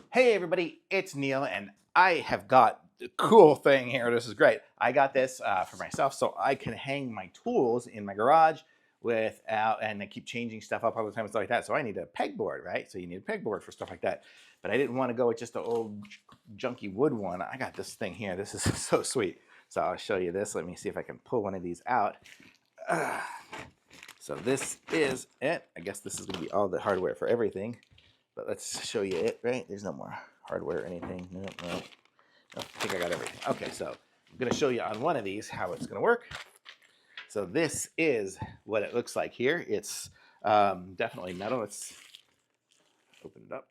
Hey everybody, it's Neil, and I have got the cool thing here. This is great. I got this for myself so I can hang my tools in my garage without, and I keep changing stuff up all the time and stuff like that. So I need a pegboard, right? So you need a pegboard for stuff like that. But I didn't want to go with just the old junky wood one. I got this thing here. This is so sweet. So I'll show you this. Let me see if I can pull one of these out. So this is it. I guess this is going to be all the hardware for everything. But let's show you it, right? There's no more hardware or anything. No. I think I got everything. Okay, so I'm going to show you on one of these how it's going to work. So this is what it looks like here. It's definitely metal. Let's open it up.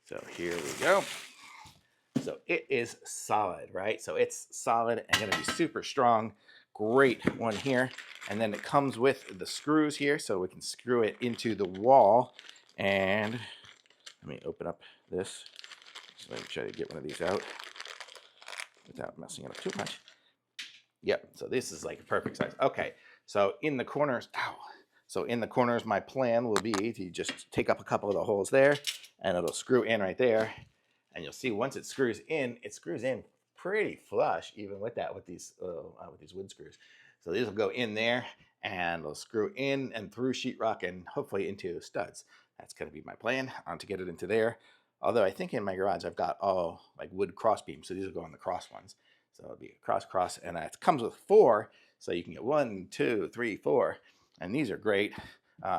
So here we go. So it is solid, right? So it's solid and going to be super strong. Great one here. And then it comes with the screws here, so we can screw it into the wall. And let me open up this. So let me try to get one of these out without messing it up too much. Yep, so this is like a perfect size. Okay, so in the corners, so in the corners, my plan will be to just take up a couple of the holes there, and it'll screw in right there. And you'll see once it screws in pretty flush, even with these wood screws. So these will go in there, and they'll screw in and through sheetrock and hopefully into studs. That's going to be my plan to get it into there. Although I think in my garage I've got all like wood cross beams, so these will go on the cross ones. So it'll be cross, and it comes with 4, so you can get 1, 2, 3, 4, and these are great.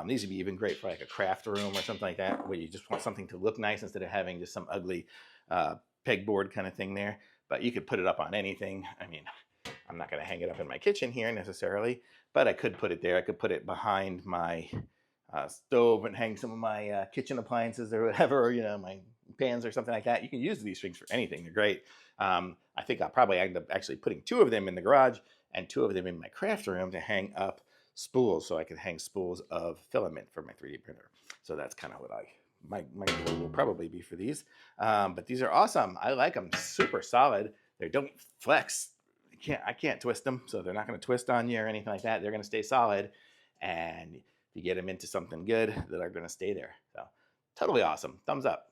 These would be even great for like a craft room or something like that, where you just want something to look nice instead of having just some ugly pegboard kind of thing there. But you could put it up on anything. I mean, I'm not going to hang it up in my kitchen here necessarily, but I could put it there. I could put it behind my stove and hang some of my kitchen appliances or whatever, or, my pans or something like that. You can use these things for anything. They're great. I think I'll probably end up actually putting 2 of them in the garage and 2 of them in my craft room to hang up spools, so I can hang spools of filament for my 3D printer. So that's kind of what my goal will probably be for these. But these are awesome. I like them. Super solid. They don't flex. I can't twist them, so they're not going to twist on you or anything like that. They're going to stay solid, and if you get them into something good, they're going to stay there. So totally awesome. Thumbs up.